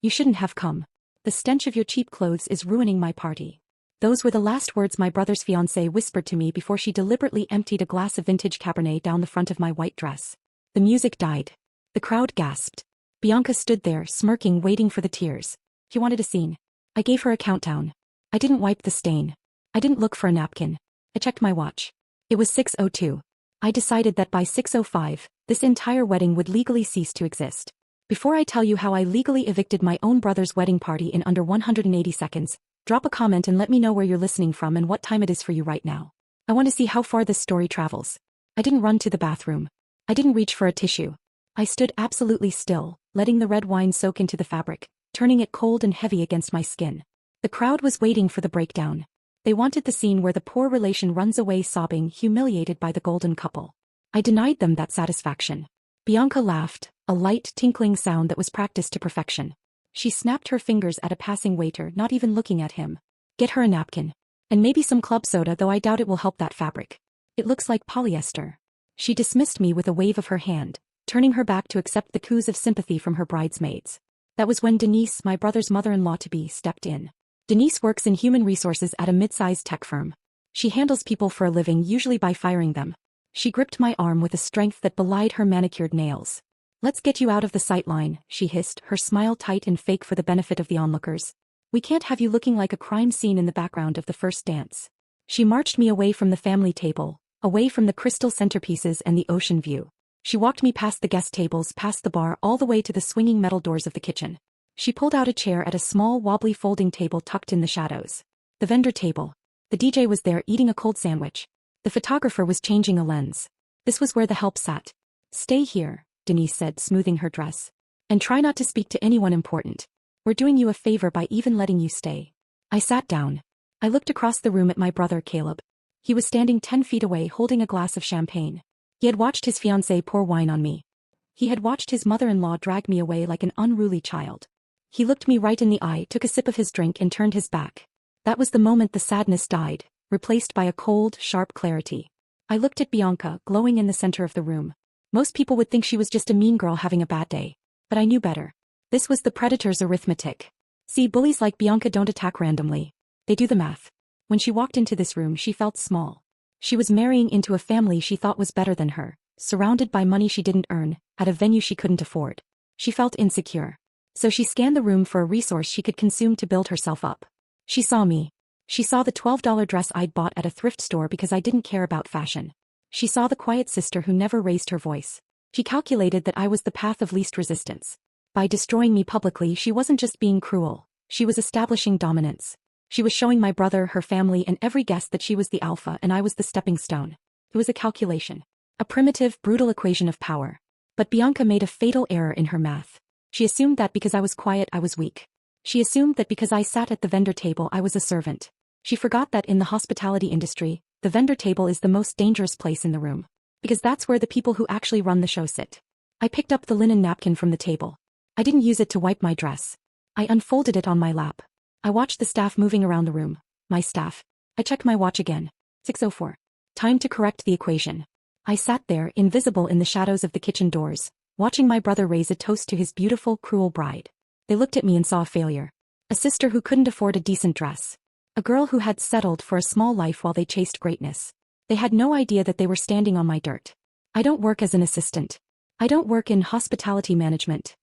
You shouldn't have come. The stench of your cheap clothes is ruining my party. Those were the last words my brother's fiancée whispered to me before she deliberately emptied a glass of vintage Cabernet down the front of my white dress. The music died. The crowd gasped. Bianca stood there, smirking, waiting for the tears. She wanted a scene. I gave her a countdown. I didn't wipe the stain. I didn't look for a napkin. I checked my watch. It was 6:02. I decided that by 6:05, this entire wedding would legally cease to exist. Before I tell you how I legally evicted my own brother's wedding party in under 180 seconds, drop a comment and let me know where you're listening from and what time it is for you right now. I want to see how far this story travels. I didn't run to the bathroom. I didn't reach for a tissue. I stood absolutely still, letting the red wine soak into the fabric, turning it cold and heavy against my skin. The crowd was waiting for the breakdown. They wanted the scene where the poor relation runs away sobbing, humiliated by the golden couple. I denied them that satisfaction. Bianca laughed, a light, tinkling sound that was practiced to perfection. She snapped her fingers at a passing waiter, not even looking at him. Get her a napkin. And maybe some club soda, though I doubt it will help that fabric. It looks like polyester. She dismissed me with a wave of her hand, turning her back to accept the coos of sympathy from her bridesmaids. That was when Denise, my brother's mother-in-law-to-be, stepped in. Denise works in human resources at a mid-sized tech firm. She handles people for a living, usually by firing them. She gripped my arm with a strength that belied her manicured nails. Let's get you out of the sight line, she hissed, her smile tight and fake for the benefit of the onlookers. We can't have you looking like a crime scene in the background of the first dance. She marched me away from the family table, away from the crystal centerpieces and the ocean view. She walked me past the guest tables, past the bar, all the way to the swinging metal doors of the kitchen. She pulled out a chair at a small, wobbly folding table tucked in the shadows. The vendor table. The DJ was there eating a cold sandwich. The photographer was changing a lens. This was where the help sat. Stay here, Denise said, smoothing her dress. And try not to speak to anyone important. We're doing you a favor by even letting you stay. I sat down. I looked across the room at my brother, Caleb. He was standing 10 feet away holding a glass of champagne. He had watched his fiancée pour wine on me. He had watched his mother-in-law drag me away like an unruly child. He looked me right in the eye, took a sip of his drink and turned his back. That was the moment the sadness died, replaced by a cold, sharp clarity. I looked at Bianca, glowing in the center of the room. Most people would think she was just a mean girl having a bad day. But I knew better. This was the predator's arithmetic. See, bullies like Bianca don't attack randomly. They do the math. When she walked into this room, she felt small. She was marrying into a family she thought was better than her, surrounded by money she didn't earn, at a venue she couldn't afford. She felt insecure. So she scanned the room for a resource she could consume to build herself up. She saw me. She saw the $12 dress I'd bought at a thrift store because I didn't care about fashion. She saw the quiet sister who never raised her voice. She calculated that I was the path of least resistance. By destroying me publicly, she wasn't just being cruel. She was establishing dominance. She was showing my brother, her family, and every guest that she was the alpha and I was the stepping stone. It was a calculation. A primitive, brutal equation of power. But Bianca made a fatal error in her math. She assumed that because I was quiet, I was weak. She assumed that because I sat at the vendor table, I was a servant. She forgot that in the hospitality industry, the vendor table is the most dangerous place in the room. Because that's where the people who actually run the show sit. I picked up the linen napkin from the table. I didn't use it to wipe my dress. I unfolded it on my lap. I watched the staff moving around the room. My staff. I checked my watch again. 6:04. Time to correct the equation. I sat there, invisible in the shadows of the kitchen doors, watching my brother raise a toast to his beautiful, cruel bride. They looked at me and saw a failure. A sister who couldn't afford a decent dress. A girl who had settled for a small life while they chased greatness. They had no idea that they were standing on my dirt. I don't work as an assistant. I don't work in hospitality management.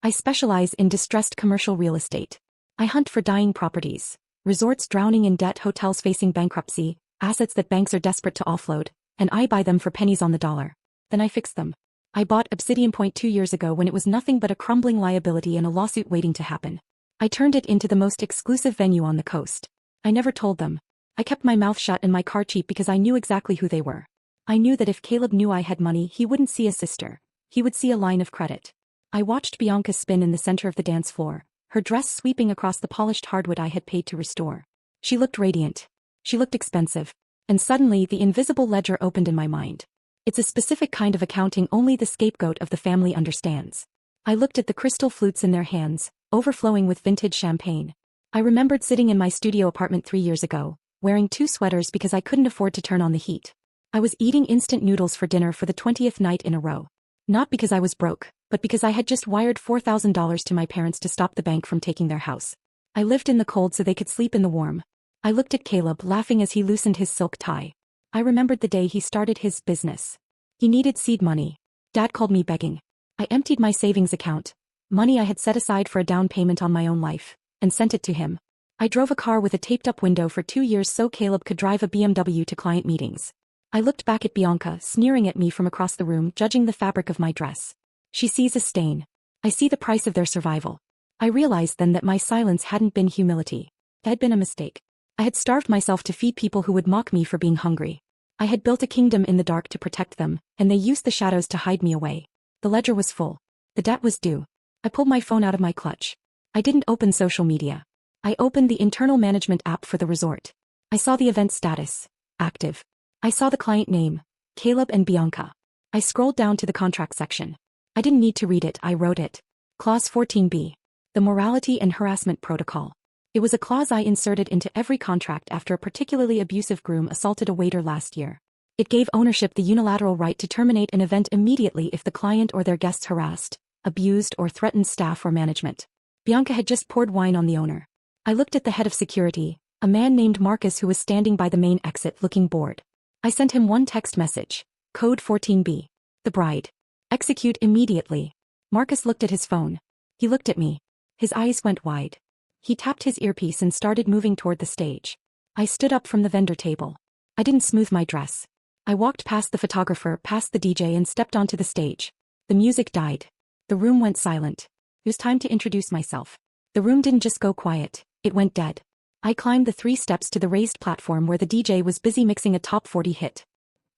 I specialize in distressed commercial real estate. I hunt for dying properties, resorts drowning in debt, hotels facing bankruptcy, assets that banks are desperate to offload, and I buy them for pennies on the dollar. Then I fix them. I bought Obsidian Point 2 years ago when it was nothing but a crumbling liability and a lawsuit waiting to happen. I turned it into the most exclusive venue on the coast. I never told them. I kept my mouth shut and my car cheap because I knew exactly who they were. I knew that if Caleb knew I had money, he wouldn't see a sister. He would see a line of credit. I watched Bianca spin in the center of the dance floor, her dress sweeping across the polished hardwood I had paid to restore. She looked radiant. She looked expensive. And suddenly the invisible ledger opened in my mind. It's a specific kind of accounting only the scapegoat of the family understands. I looked at the crystal flutes in their hands, overflowing with vintage champagne. I remembered sitting in my studio apartment 3 years ago, wearing 2 sweaters because I couldn't afford to turn on the heat. I was eating instant noodles for dinner for the 20th night in a row. Not because I was broke, but because I had just wired $4,000 to my parents to stop the bank from taking their house. I lived in the cold so they could sleep in the warm. I looked at Caleb laughing as he loosened his silk tie. I remembered the day he started his business. He needed seed money. Dad called me begging. I emptied my savings account, money I had set aside for a down payment on my own life, and sent it to him. I drove a car with a taped-up window for 2 years so Caleb could drive a BMW to client meetings. I looked back at Bianca, sneering at me from across the room, judging the fabric of my dress. She sees a stain. I see the price of their survival. I realized then that my silence hadn't been humility. It had been a mistake. I had starved myself to feed people who would mock me for being hungry. I had built a kingdom in the dark to protect them, and they used the shadows to hide me away. The ledger was full. The debt was due. I pulled my phone out of my clutch. I didn't open social media. I opened the internal management app for the resort. I saw the event status. Active. I saw the client name. Caleb and Bianca. I scrolled down to the contract section. I didn't need to read it, I wrote it. Clause 14b. The Morality and Harassment Protocol. It was a clause I inserted into every contract after a particularly abusive groom assaulted a waiter last year. It gave ownership the unilateral right to terminate an event immediately if the client or their guests harassed, abused, or threatened staff or management. Bianca had just poured wine on the owner. I looked at the head of security, a man named Marcus who was standing by the main exit looking bored. I sent him one text message. Code 14b. The bride. Execute immediately. Marcus looked at his phone. He looked at me. His eyes went wide. He tapped his earpiece and started moving toward the stage. I stood up from the vendor table. I didn't smooth my dress. I walked past the photographer, past the DJ, and stepped onto the stage. The music died. The room went silent. It was time to introduce myself. The room didn't just go quiet, it went dead. I climbed the 3 steps to the raised platform where the DJ was busy mixing a top 40 hit.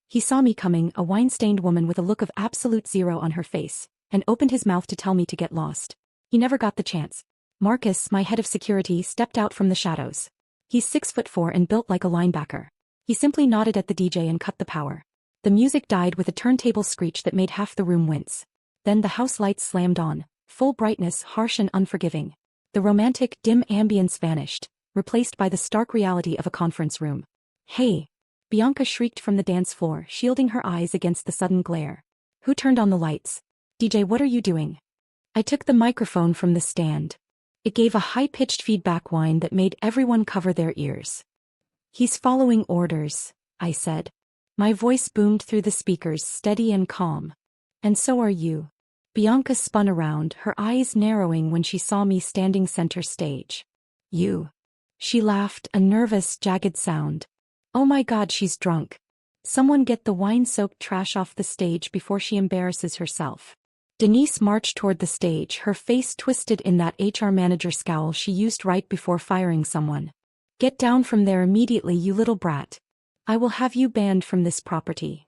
He saw me coming, a wine-stained woman with a look of absolute zero on her face, and opened his mouth to tell me to get lost. He never got the chance. Marcus, my head of security, stepped out from the shadows. He's 6'4" and built like a linebacker. He simply nodded at the DJ and cut the power. The music died with a turntable screech that made half the room wince. Then the house lights slammed on, full brightness, harsh and unforgiving. The romantic, dim ambience vanished, replaced by the stark reality of a conference room. Hey! Bianca shrieked from the dance floor, shielding her eyes against the sudden glare. Who turned on the lights? DJ, what are you doing? I took the microphone from the stand. It gave a high-pitched feedback whine that made everyone cover their ears. He's following orders, I said. My voice boomed through the speakers, steady and calm. And so are you. Bianca spun around, her eyes narrowing when she saw me standing center stage. You. She laughed, a nervous, jagged sound. Oh my God, she's drunk. Someone get the wine-soaked trash off the stage before she embarrasses herself. Denise marched toward the stage, her face twisted in that HR manager scowl she used right before firing someone. Get down from there immediately, you little brat. I will have you banned from this property.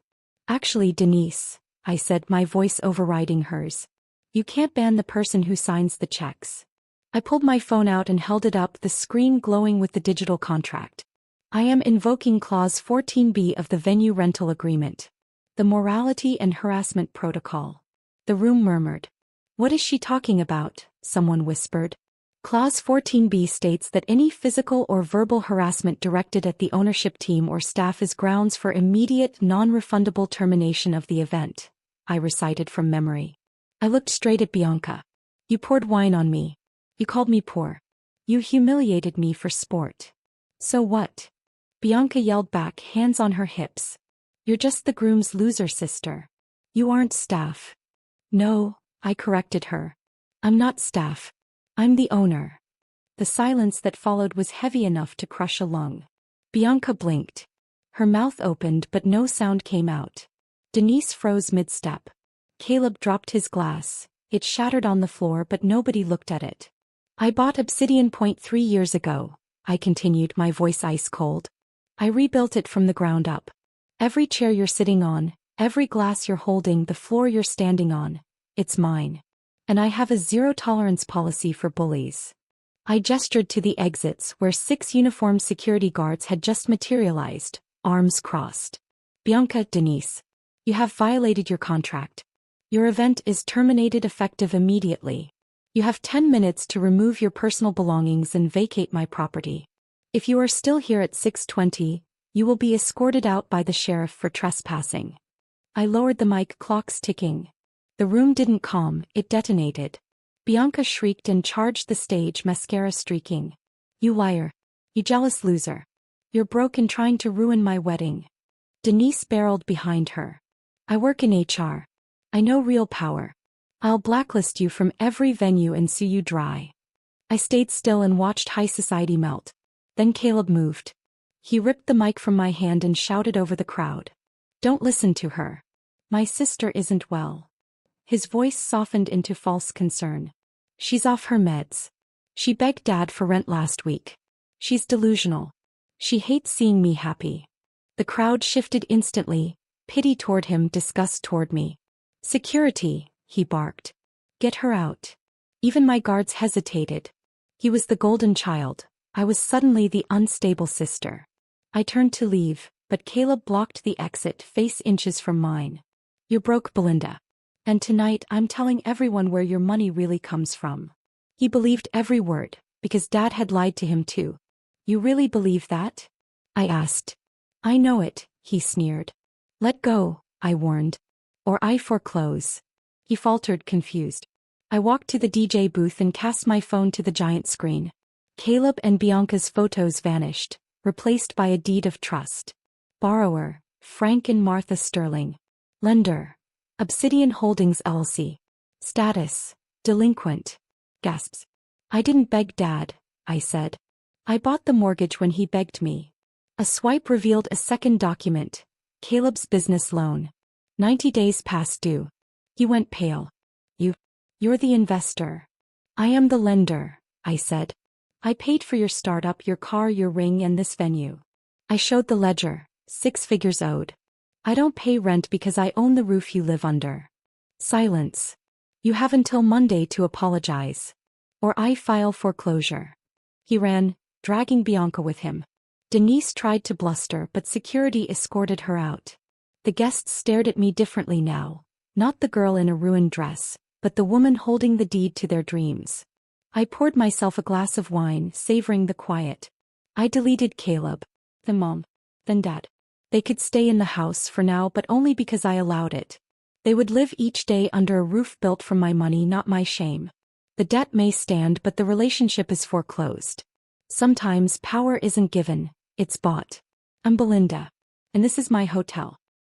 Actually, Denise, I said, my voice overriding hers. You can't ban the person who signs the checks. I pulled my phone out and held it up, the screen glowing with the digital contract. I am invoking Clause 14b of the venue rental agreement. The Morality and Harassment Protocol. The room murmured. What is she talking about? Someone whispered. Clause 14b states that any physical or verbal harassment directed at the ownership team or staff is grounds for immediate, non-refundable termination of the event. I recited from memory. I looked straight at Bianca. You poured wine on me. You called me poor. You humiliated me for sport. So what? Bianca yelled back, hands on her hips. You're just the groom's loser sister. You aren't staff. No, I corrected her. I'm not staff. I'm the owner. The silence that followed was heavy enough to crush a lung. Bianca blinked. Her mouth opened but no sound came out. Denise froze mid-step. Caleb dropped his glass. It shattered on the floor but nobody looked at it. I bought Obsidian Point 3 years ago, I continued, my voice ice cold. I rebuilt it from the ground up. Every chair you're sitting on, every glass you're holding, the floor you're standing on, it's mine. And I have a zero-tolerance policy for bullies. I gestured to the exits where 6 uniformed security guards had just materialized, arms crossed. Bianca, Denise, you have violated your contract. Your event is terminated effective immediately. You have 10 minutes to remove your personal belongings and vacate my property. If you are still here at 6:20, you will be escorted out by the sheriff for trespassing. I lowered the mic, clocks ticking. The room didn't calm, it detonated. Bianca shrieked and charged the stage, mascara streaking. You liar. You jealous loser. You're broke and trying to ruin my wedding. Denise barreled behind her. I work in HR. I know real power. I'll blacklist you from every venue and sue you dry. I stayed still and watched high society melt. Then Caleb moved. He ripped the mic from my hand and shouted over the crowd. Don't listen to her. My sister isn't well. His voice softened into false concern. She's off her meds. She begged Dad for rent last week. She's delusional. She hates seeing me happy. The crowd shifted instantly, pity toward him, disgust toward me. Security, he barked. Get her out. Even my guards hesitated. He was the golden child. I was suddenly the unstable sister. I turned to leave, but Caleb blocked the exit, face inches from mine. You're broke, Belinda. And tonight I'm telling everyone where your money really comes from. He believed every word, because Dad had lied to him too. You really believe that? I asked. I know it, he sneered. Let go, I warned. Or I foreclose. He faltered, confused. I walked to the DJ booth and cast my phone to the giant screen. Caleb and Bianca's photos vanished, replaced by a deed of trust. Borrower, Frank and Martha Sterling. Lender, Obsidian Holdings LLC. Status, delinquent. Gasps. I didn't beg Dad, I said. I bought the mortgage when he begged me. A swipe revealed a second document. Caleb's business loan. 90 days past due. He went pale. You're the investor. I am the lender, I said. I paid for your startup, your car, your ring, and this venue. I showed the ledger, 6 figures owed. I don't pay rent because I own the roof you live under. Silence. You have until Monday to apologize. Or I file foreclosure. He ran, dragging Bianca with him. Denise tried to bluster, but security escorted her out. The guests stared at me differently now, not the girl in a ruined dress, but the woman holding the deed to their dreams. I poured myself a glass of wine, savoring the quiet. I deleted Caleb, then Mom, then Dad. They could stay in the house for now, but only because I allowed it. They would live each day under a roof built from my money, not my shame. The debt may stand, but the relationship is foreclosed. Sometimes power isn't given, it's bought. I'm Belinda. And this is my hotel.